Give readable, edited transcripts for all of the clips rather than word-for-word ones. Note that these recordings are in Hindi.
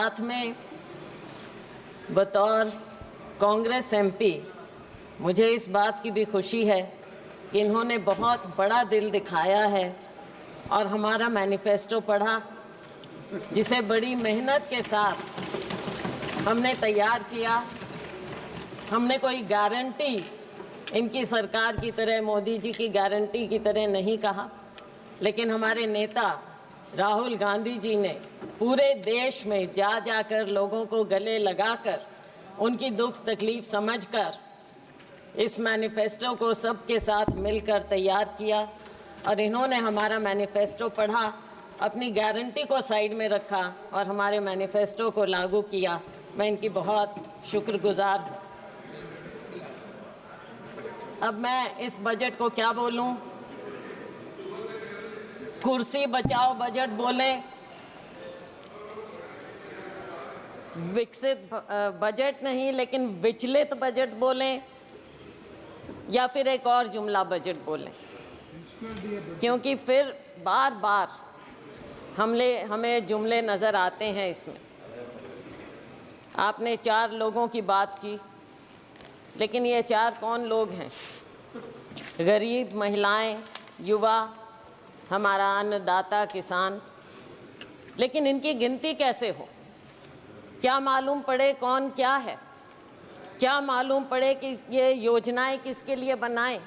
साथ में बतौर कांग्रेस एमपी मुझे इस बात की भी खुशी है कि इन्होंने बहुत बड़ा दिल दिखाया है और हमारा मैनिफेस्टो पढ़ा, जिसे बड़ी मेहनत के साथ हमने तैयार किया। हमने कोई गारंटी इनकी सरकार की तरह, मोदी जी की गारंटी की तरह नहीं कहा, लेकिन हमारे नेता राहुल गांधी जी ने पूरे देश में जा जाकर लोगों को गले लगाकर उनकी दुख तकलीफ समझकर इस मैनिफेस्टो को सबके साथ मिलकर तैयार किया। और इन्होंने हमारा मैनिफेस्टो पढ़ा, अपनी गारंटी को साइड में रखा और हमारे मैनिफेस्टो को लागू किया। मैं इनकी बहुत शुक्रगुजार हूँ। अब मैं इस बजट को क्या बोलूं? कुर्सी बचाओ बजट बोलें, विकसित बजट नहीं लेकिन विचलित बजट बोलें, या फिर एक और जुमला बजट बोलें, क्योंकि फिर बार बार हमें जुमले नज़र आते हैं इसमें। आपने 4 लोगों की बात की, लेकिन ये 4 कौन लोग हैं? गरीब, महिलाएं, युवा, हमारा अन्नदाता किसान। लेकिन इनकी गिनती कैसे हो? क्या मालूम पड़े कौन क्या है? क्या मालूम पड़े कि ये योजनाएं किसके लिए बनाएं?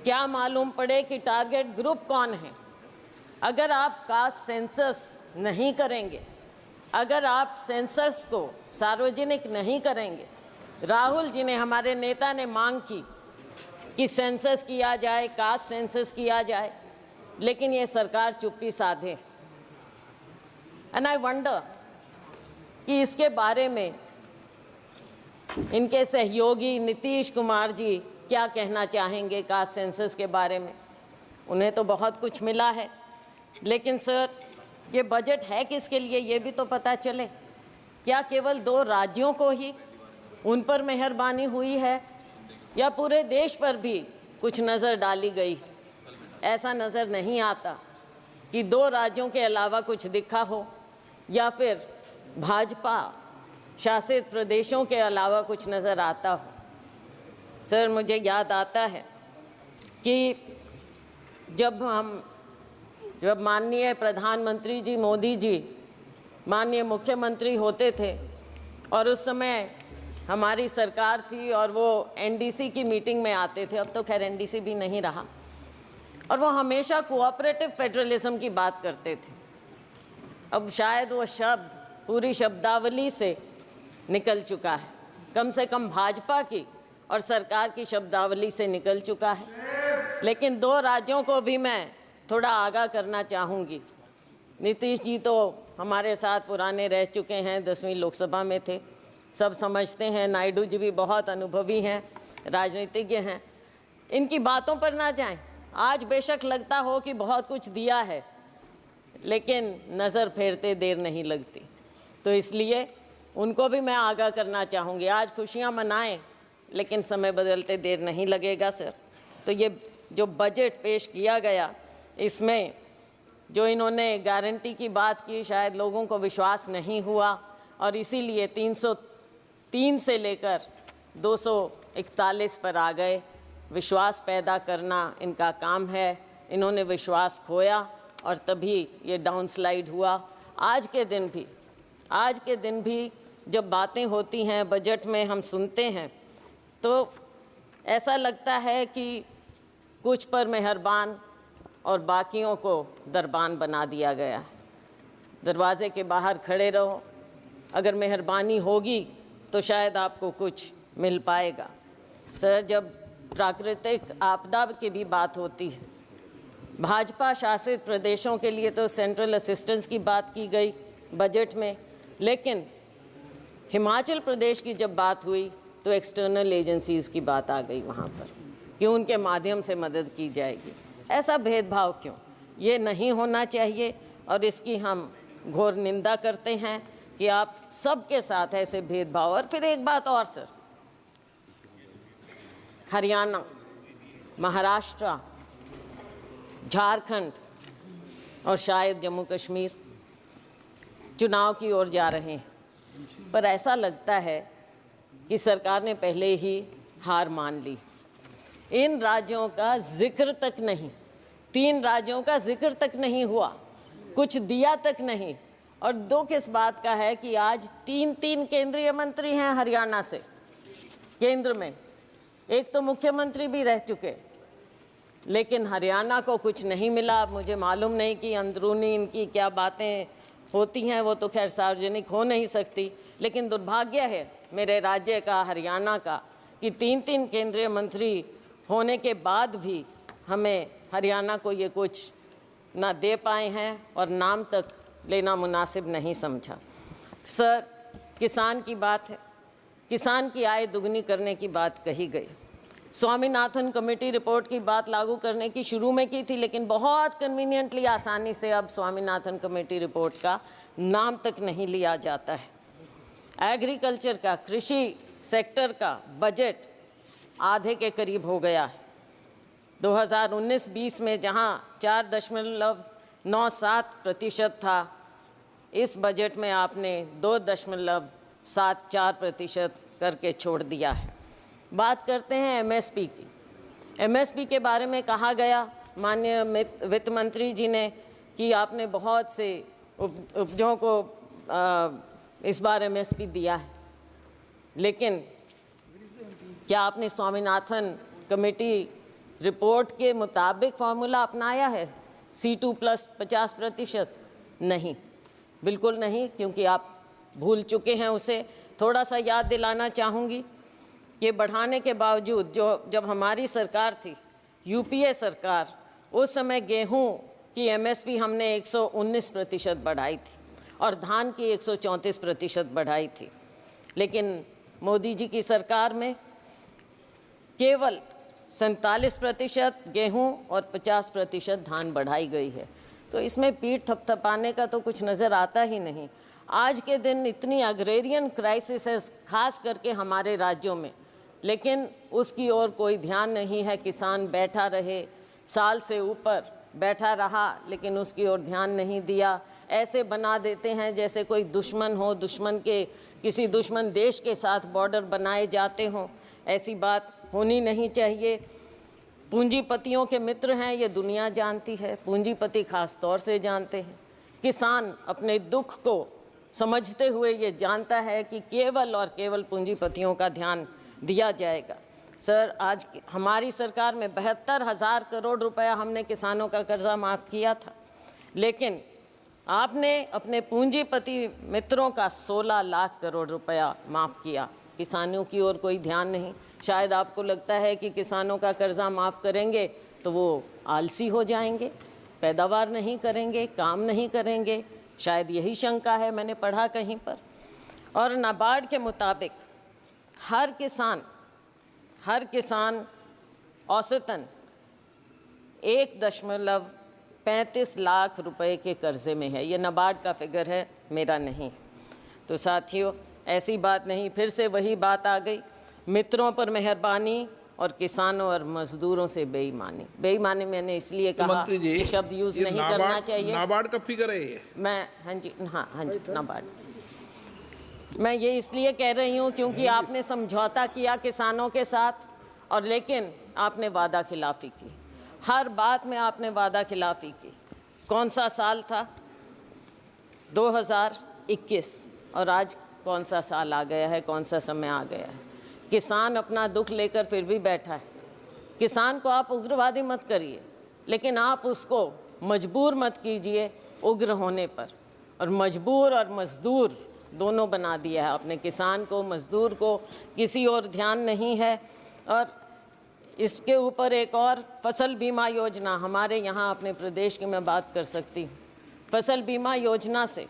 क्या मालूम पड़े कि टारगेट ग्रुप कौन है? अगर आप कास्ट सेंसस नहीं करेंगे, अगर आप सेंसस को सार्वजनिक नहीं करेंगे, राहुल जी ने, हमारे नेता ने मांग की कि सेंसस किया जाए, कास्ट सेंसस किया जाए, लेकिन ये सरकार चुप्पी साधे। एंड आई वंडर कि इसके बारे में इनके सहयोगी नीतीश कुमार जी क्या कहना चाहेंगे कास्ट सेंसस के बारे में। उन्हें तो बहुत कुछ मिला है, लेकिन सर ये बजट है किसके लिए ये भी तो पता चले। क्या केवल 2 राज्यों को ही उन पर मेहरबानी हुई है, या पूरे देश पर भी कुछ नज़र डाली गई? ऐसा नज़र नहीं आता कि 2 राज्यों के अलावा कुछ दिखा हो, या फिर भाजपा शासित प्रदेशों के अलावा कुछ नज़र आता हो। सर मुझे याद आता है कि जब माननीय प्रधानमंत्री जी मोदी जी माननीय मुख्यमंत्री होते थे और उस समय हमारी सरकार थी और वो एनडीसी की मीटिंग में आते थे, अब तो खैर एनडीसी भी नहीं रहा, और वो हमेशा कोऑपरेटिव फेडरलिज्म की बात करते थे। अब शायद वो शब्द पूरी शब्दावली से निकल चुका है, कम से कम भाजपा की और सरकार की शब्दावली से निकल चुका है। लेकिन 2 राज्यों को भी मैं थोड़ा आगाह करना चाहूँगी। नीतीश जी तो हमारे साथ पुराने रह चुके हैं, 10वीं लोकसभा में थे, सब समझते हैं। नायडू जी भी बहुत अनुभवी हैं, राजनीतिज्ञ हैं। इनकी बातों पर ना जाएं। आज बेशक लगता हो कि बहुत कुछ दिया है, लेकिन नज़र फेरते देर नहीं लगती, तो इसलिए उनको भी मैं आगाह करना चाहूँगी। आज खुशियाँ मनाएं, लेकिन समय बदलते देर नहीं लगेगा सर। तो ये जो बजट पेश किया गया, इसमें जो इन्होंने गारंटी की बात की, शायद लोगों को विश्वास नहीं हुआ और इसीलिए 303 से लेकर 241 पर आ गए। विश्वास पैदा करना इनका काम है, इन्होंने विश्वास खोया और तभी ये डाउनस्लाइड हुआ। आज के दिन भी जब बातें होती हैं बजट में, हम सुनते हैं तो ऐसा लगता है कि कुछ पर मेहरबान और बाकियों को दरबान बना दिया गया है। दरवाजे के बाहर खड़े रहो, अगर मेहरबानी होगी तो शायद आपको कुछ मिल पाएगा। सर जब प्राकृतिक आपदा की भी बात होती है, भाजपा शासित प्रदेशों के लिए तो सेंट्रल असिस्टेंस की बात की गई बजट में, लेकिन हिमाचल प्रदेश की जब बात हुई तो एक्सटर्नल एजेंसीज़ की बात आ गई वहाँ पर कि उनके माध्यम से मदद की जाएगी। ऐसा भेदभाव क्यों? ये नहीं होना चाहिए और इसकी हम घोर निंदा करते हैं कि आप सबके साथ ऐसे भेदभाव। और फिर एक बात और सर, हरियाणा, महाराष्ट्र, झारखंड और शायद जम्मू कश्मीर चुनाव की ओर जा रहे हैं। पर ऐसा लगता है कि सरकार ने पहले ही हार मान ली। इन राज्यों का जिक्र तक नहीं, 3 राज्यों का जिक्र तक नहीं हुआ, कुछ दिया तक नहीं। और दुख इस बात का है कि आज 3 केंद्रीय मंत्री हैं हरियाणा से केंद्र में, एक तो मुख्यमंत्री भी रह चुके, लेकिन हरियाणा को कुछ नहीं मिला। मुझे मालूम नहीं कि अंदरूनी इनकी क्या बातें होती हैं, वो तो खैर सार्वजनिक हो नहीं सकती, लेकिन दुर्भाग्य है मेरे राज्य का, हरियाणा का, कि 3 केंद्रीय मंत्री होने के बाद भी हमें हरियाणा को ये कुछ ना दे पाए हैं और नाम तक लेना मुनासिब नहीं समझा। सर, किसान की बात है, किसान की आय दुगनी करने की बात कही गई। स्वामीनाथन कमेटी रिपोर्ट की बात लागू करने की शुरू में की थी, लेकिन बहुत कन्वीनियंटली आसानी से अब स्वामीनाथन कमेटी रिपोर्ट का नाम तक नहीं लिया जाता है। एग्रीकल्चर का, कृषि सेक्टर का बजट आधे के करीब हो गया है। 2019-20 में जहां 4.97% था, इस बजट में आपने 2.74% करके छोड़ दिया है। बात करते हैं एमएसपी की। एमएसपी के बारे में कहा गया माननीय वित्त मंत्री जी ने कि आपने बहुत से उपजों को इस बार एमएसपी दिया है, लेकिन क्या आपने स्वामीनाथन कमेटी रिपोर्ट के मुताबिक फार्मूला अपनाया है? C2 plus 50%? नहीं, बिल्कुल नहीं, क्योंकि आप भूल चुके हैं उसे। थोड़ा सा याद दिलाना चाहूँगी कि बढ़ाने के बावजूद जब हमारी सरकार थी, यूपीए सरकार, उस समय गेहूं की एमएसपी हमने 119% बढ़ाई थी और धान की 134% बढ़ाई थी, लेकिन मोदी जी की सरकार में केवल 47% गेहूं और 50% धान बढ़ाई गई है। तो इसमें पीठ थपथपाने का तो कुछ नज़र आता ही नहीं। आज के दिन इतनी अग्रेरियन क्राइसिस है, खास करके हमारे राज्यों में, लेकिन उसकी ओर कोई ध्यान नहीं है। किसान बैठा रहे, साल से ऊपर बैठा रहा, लेकिन उसकी ओर ध्यान नहीं दिया। ऐसे बना देते हैं जैसे कोई दुश्मन हो, किसी दुश्मन देश के साथ बॉर्डर बनाए जाते हों। ऐसी बात होनी नहीं चाहिए। पूंजीपतियों के मित्र हैं, ये दुनिया जानती है, पूंजीपति खास तौर से जानते हैं। किसान अपने दुख को समझते हुए ये जानता है कि केवल और केवल पूंजीपतियों का ध्यान दिया जाएगा। सर, आज हमारी सरकार में 72,000 करोड़ रुपया हमने किसानों का कर्जा माफ़ किया था, लेकिन आपने अपने पूंजीपति मित्रों का 16 लाख करोड़ रुपया माफ़ किया। किसानों की ओर कोई ध्यान नहीं। शायद आपको लगता है कि किसानों का कर्जा माफ़ करेंगे तो वो आलसी हो जाएंगे, पैदावार नहीं करेंगे, काम नहीं करेंगे, शायद यही शंका है, मैंने पढ़ा कहीं पर। और नाबार्ड के मुताबिक हर किसान औसतन 1.35 लाख रुपए के कर्जे में है। ये नाबार्ड का फिगर है, मेरा नहीं। तो साथियों, ऐसी बात नहीं, फिर से वही बात आ गई, मित्रों पर मेहरबानी और किसानों और मजदूरों से बेईमानी। बेईमानी मैंने इसलिए कहा कि शब्द यूज़ नहीं करना चाहिए। नाबार्ड का फिगर है ये? मैं हाँ जी नाबार्ड। मैं ये इसलिए कह रही हूँ क्योंकि आपने समझौता किया किसानों के साथ, और लेकिन आपने वादा खिलाफ़ी की। हर बात में आपने वादा खिलाफ़ी की। कौन सा साल था? 2021, और आज कौन सा साल आ गया है, कौन सा समय आ गया है। किसान अपना दुख लेकर फिर भी बैठा है। किसान को आप उग्रवादी मत करिए, लेकिन आप उसको मजबूर मत कीजिए उग्र होने पर। और मजबूर और मजदूर दोनों बना दिया है आपने, किसान को, मजदूर को, किसी और ध्यान नहीं है। और इसके ऊपर एक और फसल बीमा योजना हमारे यहाँ अपने प्रदेश की मैं बात कर सकती हूँ। फसल बीमा योजना से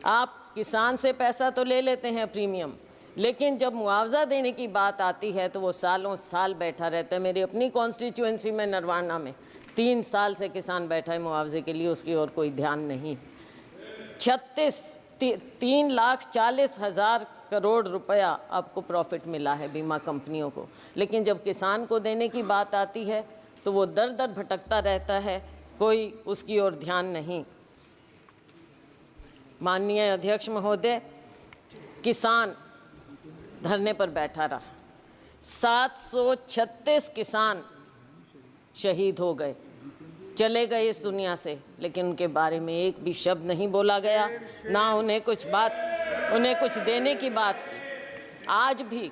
आप किसान से पैसा तो ले लेते हैं प्रीमियम, लेकिन जब मुआवजा देने की बात आती है तो वो सालों साल बैठा रहता है। मेरी अपनी कॉन्स्टिट्यूएंसी में नरवाना में 3 साल से किसान बैठा है मुआवजे के लिए, उसकी ओर कोई ध्यान नहीं। 3,40,000 करोड़ रुपया आपको प्रॉफिट मिला है बीमा कंपनियों को, लेकिन जब किसान को देने की बात आती है तो वो दर दर भटकता रहता है, कोई उसकी ओर ध्यान नहीं। माननीय अध्यक्ष महोदय, किसान धरने पर बैठा रहा। 736 किसान शहीद हो गए, चले गए इस दुनिया से, लेकिन उनके बारे में एक भी शब्द नहीं बोला गया, ना उन्हें कुछ देने की बात की।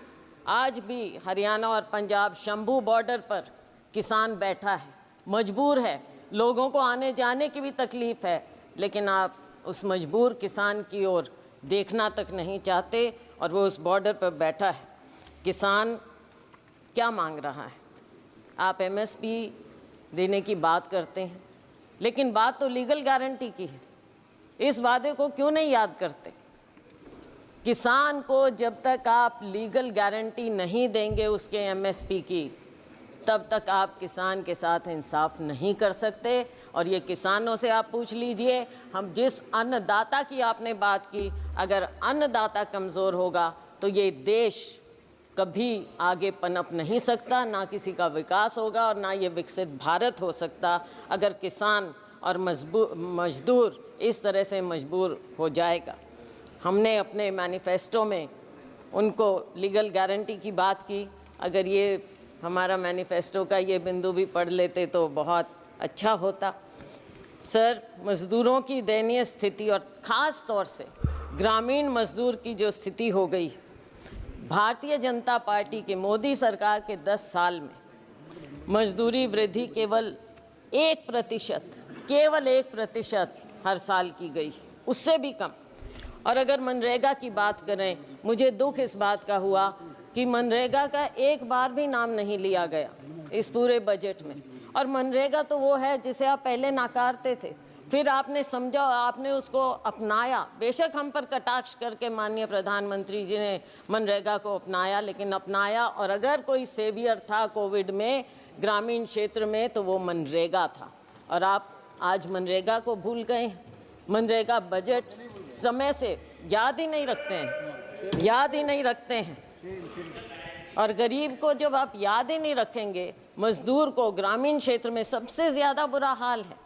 आज भी हरियाणा और पंजाब शंभू बॉर्डर पर किसान बैठा है, मजबूर है, लोगों को आने जाने की भी तकलीफ है, लेकिन आप उस मजबूर किसान की ओर देखना तक नहीं चाहते और वो उस बॉर्डर पर बैठा है। किसान क्या मांग रहा है? आप MSP देने की बात करते हैं, लेकिन बात तो लीगल गारंटी की है। इस वादे को क्यों नहीं याद करते? किसान को जब तक आप लीगल गारंटी नहीं देंगे उसके MSP की, तब तक आप किसान के साथ इंसाफ नहीं कर सकते। और ये किसानों से आप पूछ लीजिए, हम जिस अन्नदाता की आपने बात की, अगर अन्नदाता कमज़ोर होगा तो ये देश कभी आगे पनप नहीं सकता, ना किसी का विकास होगा और ना ये विकसित भारत हो सकता, अगर किसान और मजदूर इस तरह से मजबूर हो जाएगा। हमने अपने मैनिफेस्टो में उनको लीगल गारंटी की बात की। अगर ये हमारा मैनिफेस्टो का ये बिंदु भी पढ़ लेते तो बहुत अच्छा होता। सर, मज़दूरों की दयनीय स्थिति और ख़ास तौर से ग्रामीण मज़दूर की जो स्थिति हो गई, भारतीय जनता पार्टी के मोदी सरकार के 10 साल में मजदूरी वृद्धि केवल 1% हर साल की गई, उससे भी कम। और अगर मनरेगा की बात करें, मुझे दुख इस बात का हुआ कि मनरेगा का एक बार भी नाम नहीं लिया गया इस पूरे बजट में। और मनरेगा तो वो है जिसे आप पहले नकारते थे, फिर आपने समझा, आपने उसको अपनाया। बेशक हम पर कटाक्ष करके माननीय प्रधानमंत्री जी ने मनरेगा को अपनाया, लेकिन अपनाया। और अगर कोई सेवियर था कोविड में ग्रामीण क्षेत्र में तो वो मनरेगा था। और आप आज मनरेगा को भूल गए हैं। मनरेगा बजट समय से याद ही नहीं रखते हैं। और गरीब को जब आप याद ही नहीं रखेंगे, मजदूर को ग्रामीण क्षेत्र में सबसे ज़्यादा बुरा हाल है।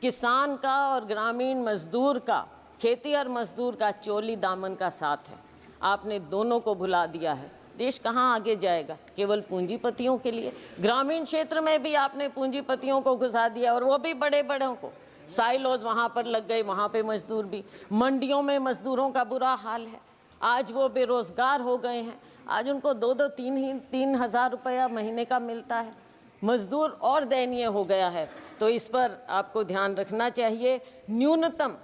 किसान का और ग्रामीण मजदूर का, खेती और मजदूर का चोली दामन का साथ है। आपने दोनों को भुला दिया है। देश कहाँ आगे जाएगा? केवल पूंजीपतियों के लिए। ग्रामीण क्षेत्र में भी आपने पूंजीपतियों को घुसा दिया, और वो भी बड़े बड़ों को। साइलोज वहाँ पर लग गए, वहाँ पे मजदूर भी। मंडियों में मजदूरों का बुरा हाल है। आज वो बेरोजगार हो गए हैं। आज उनको 2-3 हज़ार रुपया महीने का मिलता है। मजदूर और दयनीय हो गया है। तो इस पर आपको ध्यान रखना चाहिए। न्यूनतम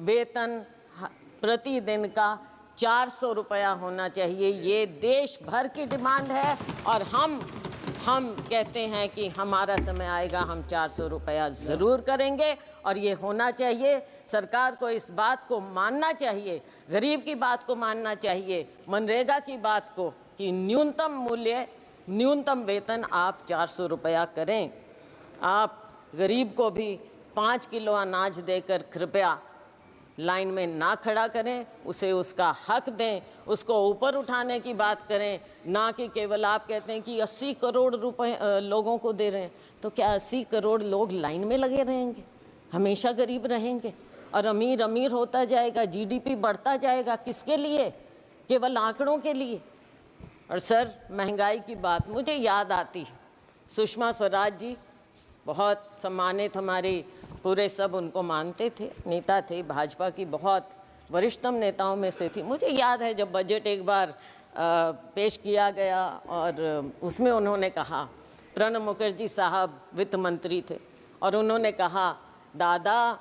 वेतन प्रतिदिन का 400 रुपया होना चाहिए। ये देश भर की डिमांड है, और हम कहते हैं कि हमारा समय आएगा, हम 400 रुपया ज़रूर करेंगे। और ये होना चाहिए। सरकार को इस बात को मानना चाहिए, गरीब की बात को मानना चाहिए, मनरेगा की बात को, कि न्यूनतम वेतन आप 400 रुपया करें। आप गरीब को भी 5 किलो अनाज देकर कृपया लाइन में ना खड़ा करें, उसे उसका हक दें, उसको ऊपर उठाने की बात करें, ना कि केवल आप कहते हैं कि 80 करोड़ रुपए लोगों को दे रहे हैं। तो क्या 80 करोड़ लोग लाइन में लगे रहेंगे? हमेशा गरीब रहेंगे और अमीर अमीर होता जाएगा, GDP बढ़ता जाएगा। किसके लिए? केवल आंकड़ों के लिए। और सर, महंगाई की बात मुझे याद आती है। सुषमा स्वराज जी बहुत सम्मानित, हमारे पूरे सब उनको मानते थे, नेता थे, भाजपा की बहुत वरिष्ठतम नेताओं में से थी। मुझे याद है जब बजट एक बार पेश किया गया और उसमें उन्होंने कहा, प्रणब मुखर्जी साहब वित्त मंत्री थे, और उन्होंने कहा, दादा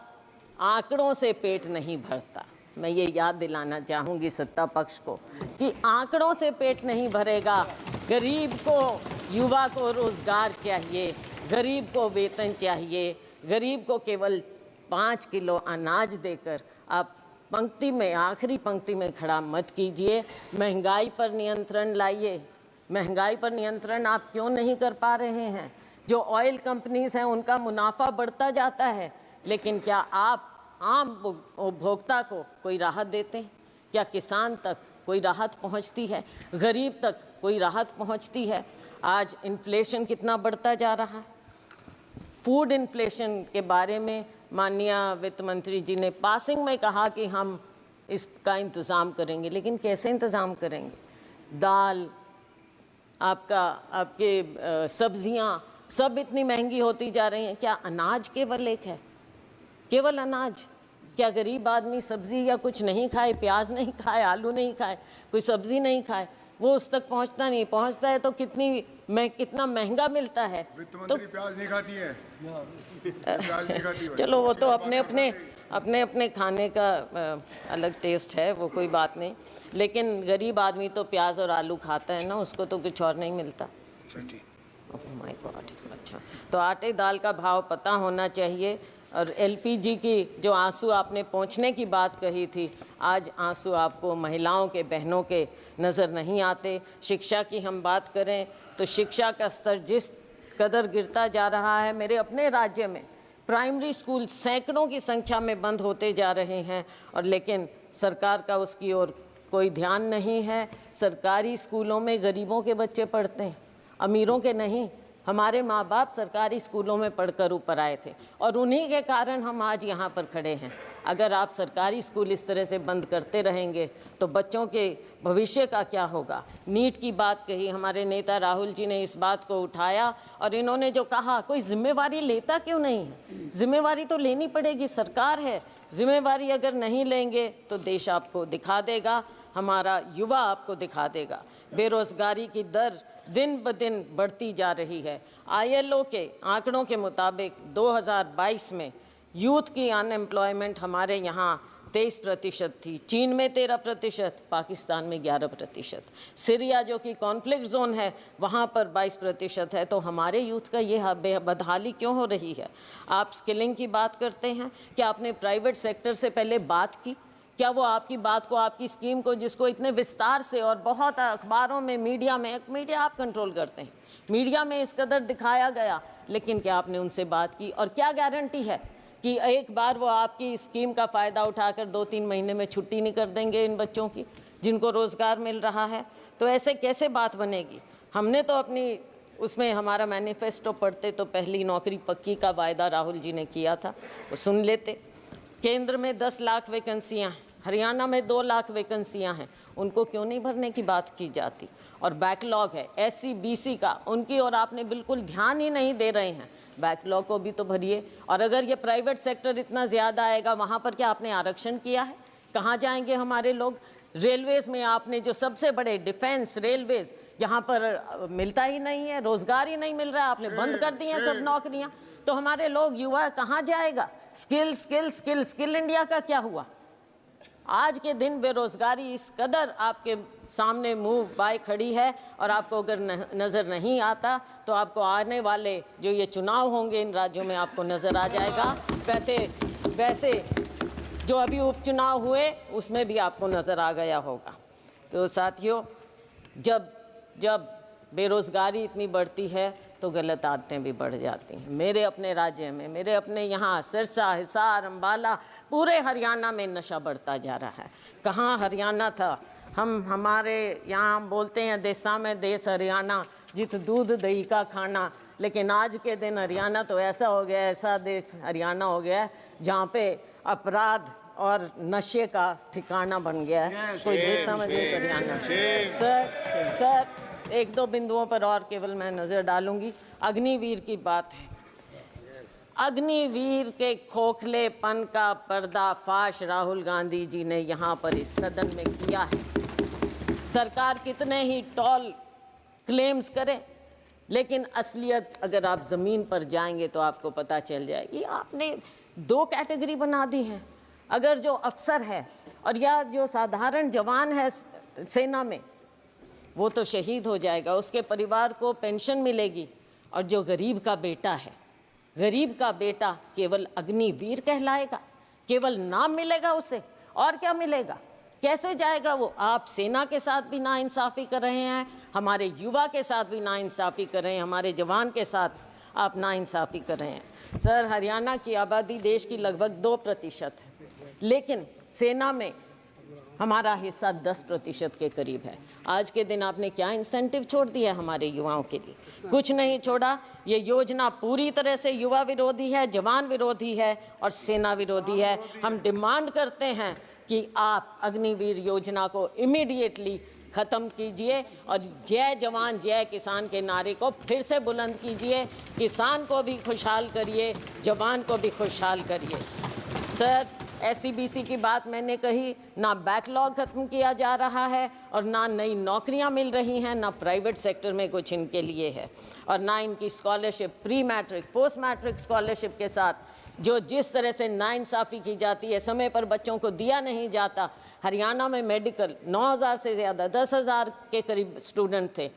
आंकड़ों से पेट नहीं भरता। मैं ये याद दिलाना चाहूँगी सत्ता पक्ष को कि आंकड़ों से पेट नहीं भरेगा। गरीब को, युवा को रोज़गार चाहिए, गरीब को वेतन चाहिए। गरीब को केवल 5 किलो अनाज देकर आप पंक्ति में, आखिरी पंक्ति में खड़ा मत कीजिए। महंगाई पर नियंत्रण लाइए। महंगाई पर नियंत्रण आप क्यों नहीं कर पा रहे हैं? जो ऑयल कंपनीज हैं उनका मुनाफा बढ़ता जाता है, लेकिन क्या आप आम उपभोक्ता को कोई राहत देते हैं? क्या किसान तक कोई राहत पहुंचती है? गरीब तक कोई राहत पहुंचती है? आज इन्फ्लेशन कितना बढ़ता जा रहा है। फूड इन्फ्लेशन के बारे में माननीय वित्त मंत्री जी ने पासिंग में कहा कि हम इसका इंतज़ाम करेंगे, लेकिन कैसे इंतज़ाम करेंगे? दाल, आपके सब्जियां सब इतनी महंगी होती जा रही हैं। क्या अनाज केवल एक है? केवल अनाज? क्या गरीब आदमी सब्जी या कुछ नहीं खाए, प्याज नहीं खाए, आलू नहीं खाए, कोई सब्जी नहीं खाए, वो उस तक पहुंचता नहीं? पहुंचता है तो कितना महंगा मिलता है। वित्त मंत्री प्याज नहीं खाती है, प्याज नहीं खाती है। चलो वो तो अपने अपने खाने का अलग टेस्ट है, वो कोई बात नहीं, लेकिन गरीब आदमी तो प्याज और आलू खाता है ना, उसको तो कुछ और नहीं मिलता। My God. अच्छा, तो आटे दाल का भाव पता होना चाहिए। और एलपीजी की जो आंसू आपने पोंछने की बात कही थी, आज आंसू आपको महिलाओं के, बहनों के नज़र नहीं आते। शिक्षा की हम बात करें तो शिक्षा का स्तर जिस कदर गिरता जा रहा है, मेरे अपने राज्य में प्राइमरी स्कूल सैकड़ों की संख्या में बंद होते जा रहे हैं, और लेकिन सरकार का उसकी ओर कोई ध्यान नहीं है। सरकारी स्कूलों में गरीबों के बच्चे पढ़ते हैं, अमीरों के नहीं। हमारे माँ बाप सरकारी स्कूलों में पढ़कर ऊपर आए थे, और उन्हीं के कारण हम आज यहाँ पर खड़े हैं। अगर आप सरकारी स्कूल इस तरह से बंद करते रहेंगे तो बच्चों के भविष्य का क्या होगा? नीट की बात कही, हमारे नेता राहुल जी ने इस बात को उठाया, और इन्होंने जो कहा, कोई जिम्मेवारी लेता क्यों नहीं है? जिम्मेवारी तो लेनी पड़ेगी, सरकार है। जिम्मेवारी अगर नहीं लेंगे तो देश आपको दिखा देगा, हमारा युवा आपको दिखा देगा। बेरोजगारी की दर दिन ब दिन बढ़ती जा रही है। ILO के आंकड़ों के मुताबिक 2022 में यूथ की अनएम्प्लॉयमेंट हमारे यहाँ 23% थी, चीन में 13%, पाकिस्तान में 11%, सीरिया जो कि कॉन्फ्लिक्ट जोन है वहाँ पर 22% है। तो हमारे यूथ का ये बदहाली क्यों हो रही है? आप स्किलिंग की बात करते हैं, क्या आपने प्राइवेट सेक्टर से पहले बात की? क्या वो आपकी बात को, आपकी स्कीम को, जिसको इतने विस्तार से और बहुत अखबारों में, मीडिया आप कंट्रोल करते हैं, मीडिया में इस कदर दिखाया गया, लेकिन क्या आपने उनसे बात की? और क्या गारंटी है कि एक बार वो आपकी स्कीम का फ़ायदा उठाकर 2-3 महीने में छुट्टी नहीं कर देंगे इन बच्चों की, जिनको रोज़गार मिल रहा है? तो ऐसे कैसे बात बनेगी? हमने तो अपनी उसमें, हमारा मैनिफेस्टो पढ़ते तो पहली नौकरी पक्की का वायदा राहुल जी ने किया था, वो सुन लेते। केंद्र में 10 लाख वैकेंसियाँ हैं, हरियाणा में 2 लाख वैकेंसियाँ हैं, उनको क्यों नहीं भरने की बात की जाती? और बैकलॉग है SC BC का, उनकी और आपने बिल्कुल ध्यान ही नहीं दे रहे हैं। बैकलॉग को भी तो भरिए। और अगर ये प्राइवेट सेक्टर इतना ज़्यादा आएगा, वहाँ पर क्या आपने आरक्षण किया है? कहाँ जाएंगे हमारे लोग? रेलवेज़ में आपने जो सबसे बड़े डिफेंस रेलवेज़, यहाँ पर मिलता ही नहीं है, रोज़गार ही नहीं मिल रहा है, आपने बंद कर दी हैं सब नौकरियाँ। तो हमारे लोग, युवा कहाँ जाएगा? Skill skill skill skill India का क्या हुआ? आज के दिन बेरोज़गारी इस कदर आपके सामने मुंह बाय खड़ी है, और आपको अगर नज़र नहीं आता तो आपको आने वाले जो ये चुनाव होंगे इन राज्यों में आपको नज़र आ जाएगा। वैसे जो अभी उपचुनाव हुए उसमें भी आपको नज़र आ गया होगा। तो साथियों, जब बेरोज़गारी इतनी बढ़ती है तो गलत आदतें भी बढ़ जाती हैं। मेरे अपने राज्य में, मेरे अपने यहाँ सिरसा, हिसार, अम्बाला, पूरे हरियाणा में नशा बढ़ता जा रहा है। कहाँ हरियाणा था? हमारे यहाँ बोलते हैं देसा में देश हरियाणा, जित दूध दही का खाना। लेकिन आज के दिन हरियाणा तो ऐसा हो गया, ऐसा देश हरियाणा हो गया है जहाँ पे अपराध और नशे का ठिकाना बन गया है। कोई देसा में देश हरियाणा। सर 1-2 बिंदुओं पर और केवल मैं नज़र डालूंगी। अग्निवीर की बात है। अग्निवीर के खोखलेपन का पर्दाफाश राहुल गांधी जी ने यहाँ पर इस सदन में किया है। सरकार कितने ही टॉल क्लेम्स करे, लेकिन असलियत अगर आप ज़मीन पर जाएंगे तो आपको पता चल जाएगी। आपने 2 कैटेगरी बना दी है। अगर जो अफसर है और या जो साधारण जवान है सेना में, वो तो शहीद हो जाएगा, उसके परिवार को पेंशन मिलेगी। और जो गरीब का बेटा है, गरीब का बेटा केवल अग्निवीर कहलाएगा, केवल नाम मिलेगा उसे, और क्या मिलेगा? कैसे जाएगा वो? आप सेना के साथ भी नाइंसाफ़ी कर रहे हैं, हमारे युवा के साथ भी नाइंसाफ़ी कर रहे हैं, हमारे जवान के साथ आप नाइंसाफ़ी कर रहे हैं। सर, हरियाणा की आबादी देश की लगभग 2% है, लेकिन सेना में हमारा हिस्सा 10% के करीब है। आज के दिन आपने क्या इंसेंटिव छोड़ दिया हमारे युवाओं के लिए? कुछ नहीं छोड़ा। ये योजना पूरी तरह से युवा विरोधी है, जवान विरोधी है और सेना विरोधी है। हम डिमांड करते हैं कि आप अग्निवीर योजना को इमीडिएटली ख़त्म कीजिए और जय जवान जय किसान के नारे को फिर से बुलंद कीजिए। किसान को भी खुशहाल करिए, जवान को भी खुशहाल करिए। सर, SCBC की बात मैंने कही, ना बैकलॉग ख़त्म किया जा रहा है और ना नई नौकरियां मिल रही हैं, ना प्राइवेट सेक्टर में कुछ इनके लिए है, और ना इनकी scholarship, pre matric post matric scholarship के साथ जो जिस तरह से नाइंसाफ़ी की जाती है, समय पर बच्चों को दिया नहीं जाता। हरियाणा में मेडिकल 9,000 से ज़्यादा 10,000 के करीब स्टूडेंट थे,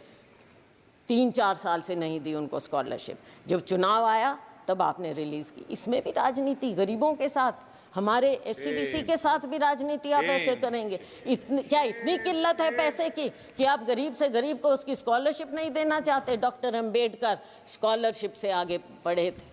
3-4 साल से नहीं दी उनको स्कॉलरशिप। जब चुनाव आया तब आपने रिलीज़ की। इसमें भी राजनीति, गरीबों के साथ, हमारे SCBC के साथ भी राजनीति आप ऐसे करेंगे? क्या इतनी किल्लत है पैसे की कि आप गरीब से गरीब को उसकी स्कॉलरशिप नहीं देना चाहते? डॉक्टर अंबेडकर स्कॉलरशिप से आगे बढ़े थे।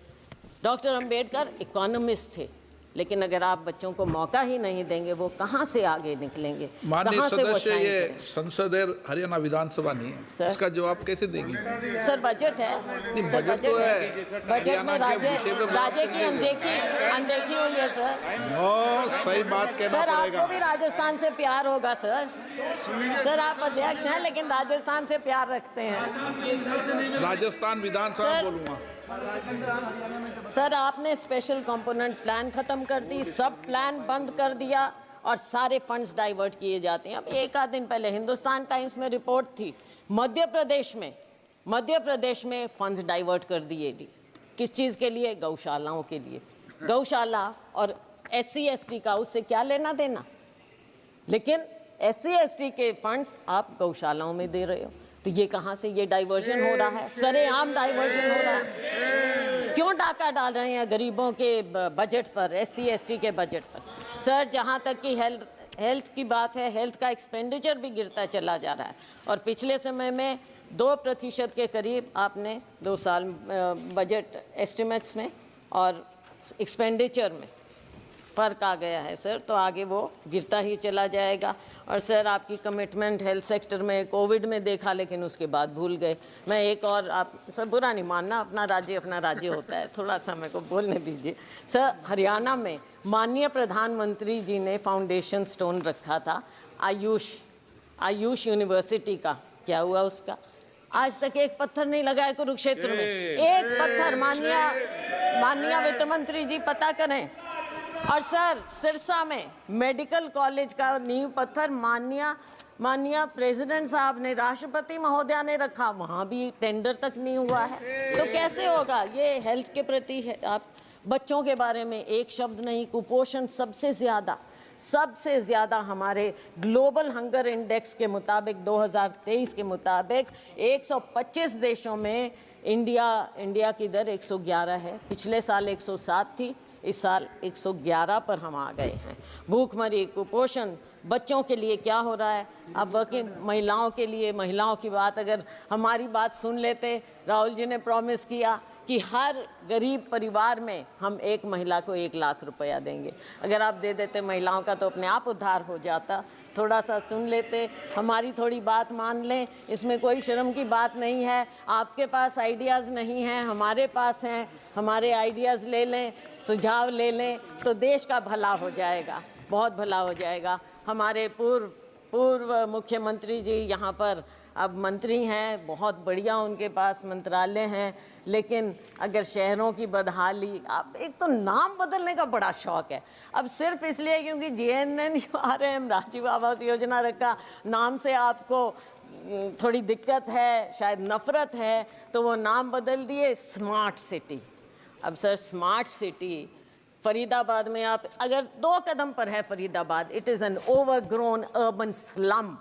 डॉक्टर अंबेडकर इकोनॉमिस्ट थे, लेकिन अगर आप बच्चों को मौका ही नहीं देंगे, वो कहाँ से आगे निकलेंगे? माननीय सदस्य, ये संसद है, हरियाणा विधानसभा नहीं है। सर, इसका जवाब कैसे देंगे? सर, बजट है। सर, बजट तो है। बजट में राज्य की अनदेखी हुई है सर। सही बात कहना सर, पड़ेगा। आपको भी राजस्थान से प्यार होगा सर। सर, आप अध्यक्ष हैं लेकिन राजस्थान से प्यार रखते हैं। राजस्थान विधानसभा बोलूँगा। सर, आपने स्पेशल कंपोनेंट प्लान खत्म कर दी, सब प्लान बंद कर दिया और सारे फंड्स डाइवर्ट किए जाते हैं। अब एक आध दिन पहले हिंदुस्तान टाइम्स में रिपोर्ट थी, मध्य प्रदेश में फंड्स डाइवर्ट कर दिए। किस चीज़ के लिए? गौशालाओं के लिए। गौशाला और SC/ST का उससे क्या लेना देना? लेकिन SC/ST के फंड्स आप गौशालाओं में दे रहे हो, तो ये कहाँ से ये डाइवर्जन हो रहा है? सरेआम डाइवर्जन हो रहा है। क्यों डाका डाल रहे हैं गरीबों के बजट पर, SC/ST के बजट पर? सर, जहाँ तक कि हेल्थ की बात है, हेल्थ का एक्सपेंडिचर भी गिरता चला जा रहा है और पिछले समय में 2% के करीब आपने 2 साल बजट एस्टिमेट्स में और एक्सपेंडिचर में फ़र्क आ गया है सर, तो आगे वो गिरता ही चला जाएगा। और सर, आपकी कमिटमेंट हेल्थ सेक्टर में कोविड में देखा, लेकिन उसके बाद भूल गए। मैं एक और, आप सर बुरा नहीं मानना, अपना राज्य होता है, थोड़ा सा मेरे को बोलने दीजिए। सर, हरियाणा में माननीय प्रधानमंत्री जी ने फाउंडेशन स्टोन रखा था आयुष यूनिवर्सिटी का, क्या हुआ उसका? आज तक एक पत्थर नहीं लगा है कुरुक्षेत्र में, एक पत्थर। माननीय वित्त मंत्री जी पता करें। और सर, सिरसा में मेडिकल कॉलेज का नींव पत्थर माननीय प्रेसिडेंट साहब ने, राष्ट्रपति महोदया ने रखा, वहाँ भी टेंडर तक नहीं हुआ है। तो कैसे होगा? ये हेल्थ के प्रति है। आप बच्चों के बारे में एक शब्द नहीं। कुपोषण सबसे ज़्यादा हमारे ग्लोबल हंगर इंडेक्स के मुताबिक 2023 के मुताबिक 125 देशों में इंडिया की दर 111 है। पिछले साल 107 थी, इस साल 111 पर हम आ गए हैं। भूखमरी, कुपोषण, बच्चों के लिए क्या हो रहा है? अब वर्किंग महिलाओं के लिए, महिलाओं की बात अगर हमारी बात सुन लेते, राहुल जी ने प्रॉमिस किया कि हर गरीब परिवार में हम एक महिला को 1 लाख रुपया देंगे। अगर आप दे देते महिलाओं का तो अपने आप उद्धार हो जाता। थोड़ा सा सुन लेते, हमारी थोड़ी बात मान लें, इसमें कोई शर्म की बात नहीं है। आपके पास आइडियाज़ नहीं हैं, हमारे पास हैं, हमारे आइडियाज़ ले लें, सुझाव ले लें, तो देश का भला हो जाएगा, बहुत भला हो जाएगा। हमारे पूर्व मुख्यमंत्री जी यहाँ पर अब मंत्री हैं, बहुत बढ़िया उनके पास मंत्रालय हैं, लेकिन अगर शहरों की बदहाली, आप एक तो नाम बदलने का बड़ा शौक है, अब सिर्फ इसलिए क्योंकि JNNURM राजीव आवास योजना रखा, नाम से आपको थोड़ी दिक्कत है, शायद नफरत है, तो वो नाम बदल दिए स्मार्ट सिटी। अब सर, स्मार्ट सिटी फरीदाबाद में आप अगर 2 कदम पर है Faridabad, it is an overgrown urban slum.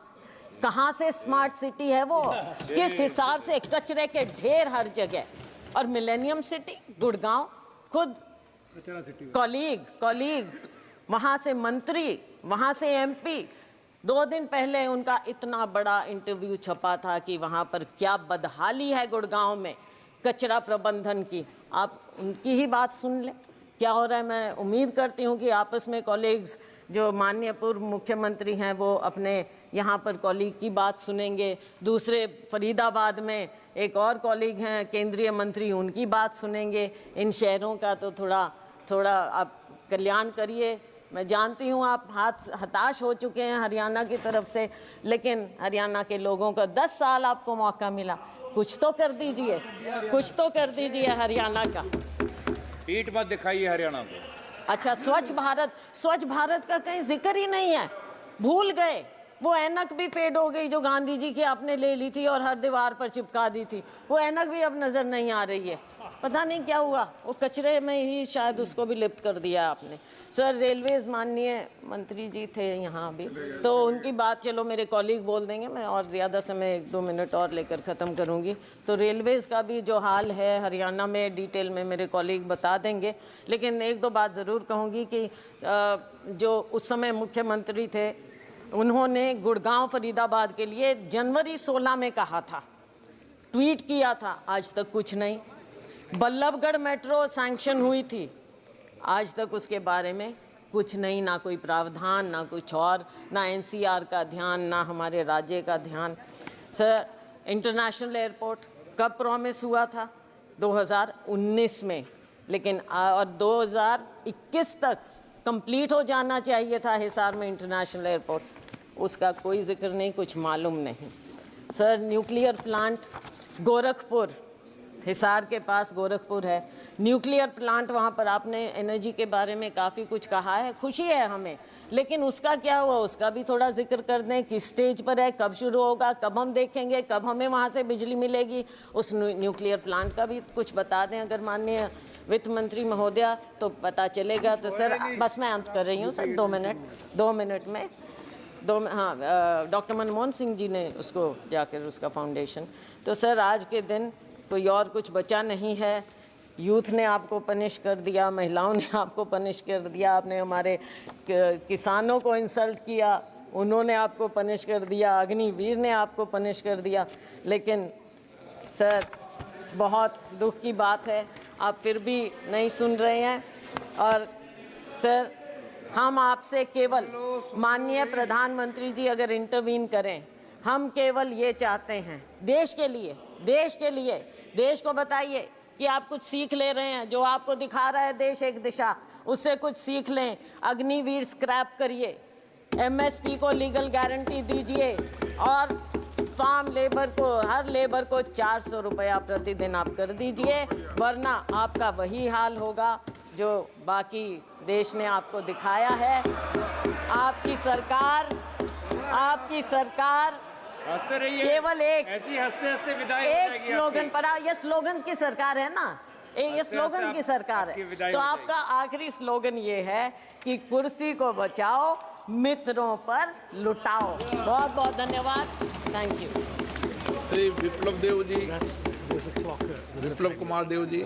कहाँ से स्मार्ट सिटी है वो? किस हिसाब से? कचरे के ढेर हर जगह। और मिलेनियम सिटी गुड़गांव, खुद कॉलीग वहाँ से मंत्री, वहाँ से MP, 2 दिन पहले उनका इतना बड़ा इंटरव्यू छपा था कि वहाँ पर क्या बदहाली है गुड़गांव में कचरा प्रबंधन की। आप उनकी ही बात सुन लें क्या हो रहा है। मैं उम्मीद करती हूँ कि आपस में कॉलीग्स, जो माननीय पूर्व मुख्यमंत्री हैं, वो अपने यहाँ पर कॉलीग की बात सुनेंगे। दूसरे फरीदाबाद में एक और कॉलीग हैं केंद्रीय मंत्री, उनकी बात सुनेंगे। इन शहरों का तो थोड़ा आप कल्याण करिए, मैं जानती हूँ आप हताश हो चुके हैं हरियाणा की तरफ से, लेकिन हरियाणा के लोगों को 10 साल आपको मौका मिला, कुछ तो कर दीजिए, कुछ तो कर दीजिए हरियाणा का। पीठ मत दिखाइए हरियाणा को। अच्छा, स्वच्छ भारत का कहीं जिक्र ही नहीं है, भूल गए। वो ऐनक भी फेड हो गई जो गांधी जी की आपने ले ली थी और हर दीवार पर चिपका दी थी, वो ऐनक भी अब नजर नहीं आ रही है। पता नहीं क्या हुआ, वो कचरे में ही शायद उसको भी लिप्त कर दिया आपने। सर, रेलवेज माननीय मंत्री जी थे यहाँ अभी, तो उनकी बात चलो मेरे कॉलीग बोल देंगे, मैं और ज़्यादा समय 1-2 मिनट और लेकर ख़त्म करूँगी। तो रेलवेज़ का भी जो हाल है हरियाणा में डिटेल में मेरे कॉलीग बता देंगे, लेकिन 1-2 बात ज़रूर कहूँगी कि जो उस समय मुख्यमंत्री थे उन्होंने गुड़गांव फरीदाबाद के लिए जनवरी 16 में कहा था, ट्वीट किया था, आज तक कुछ नहीं। बल्लभगढ़ मेट्रो सैंक्शन हुई थी, आज तक उसके बारे में कुछ नहीं, ना कोई प्रावधान, ना कुछ और, ना एनसीआर का ध्यान, ना हमारे राज्य का ध्यान। सर, इंटरनेशनल एयरपोर्ट कब प्रॉमिस हुआ था? 2019 में, लेकिन और 2021 तक कंप्लीट हो जाना चाहिए था हिसार में इंटरनेशनल एयरपोर्ट, उसका कोई जिक्र नहीं, कुछ मालूम नहीं। Sir, nuclear plant Gorakhpur, Hisar के पास गोरखपुर है, न्यूक्लियर प्लांट, वहाँ पर आपने एनर्जी के बारे में काफ़ी कुछ कहा है, खुशी है हमें, लेकिन उसका क्या हुआ, उसका भी थोड़ा जिक्र कर दें, किस स्टेज पर है, कब शुरू होगा, कब हम देखेंगे, कब हमें वहाँ से बिजली मिलेगी, उस न्यूक्लियर प्लांट का भी कुछ बता दें अगर माननीय वित्त मंत्री महोदया, तो पता चलेगा। तो सर, बस मैं अंत कर रही हूँ सर, 2 मिनट में हाँ, डॉक्टर मनमोहन सिंह जी ने उसको जाकर उसका फाउंडेशन, तो सर आज के दिन कोई और कुछ बचा नहीं है। यूथ ने आपको पनिश कर दिया, महिलाओं ने आपको पनिश कर दिया, आपने हमारे किसानों को इंसल्ट किया, उन्होंने आपको पनिश कर दिया, अग्निवीर ने आपको पनिश कर दिया, लेकिन सर बहुत दुख की बात है आप फिर भी नहीं सुन रहे हैं। और सर, हम आपसे केवल, माननीय प्रधानमंत्री जी अगर इंटरवीन करें, हम केवल ये चाहते हैं, देश के लिए, देश को बताइए कि आप कुछ सीख ले रहे हैं, जो आपको दिखा रहा है देश एक दिशा, उससे कुछ सीख लें। अग्निवीर स्क्रैप करिए, एमएसपी को लीगल गारंटी दीजिए, और फार्म लेबर को, हर लेबर को 400 रुपया प्रतिदिन आप कर दीजिए, वरना आपका वही हाल होगा जो बाकी देश ने आपको दिखाया है। आपकी सरकार हंसते रहिए, केवल ऐसी हंसते हंसते विदाई हो एक जाएगी स्लोगन आपकी। पर, ये स्लोगन्स की सरकार है ना, ये स्लोगन्स की सरकार आपकी है, विदाई तो हो आपका आखिरी स्लोगन ये है कि कुर्सी को बचाओ, मित्रों पर लुटाओ। बहुत बहुत धन्यवाद, thank you. Shri Biplab Deb ji, Biplab Kumar Deb ji.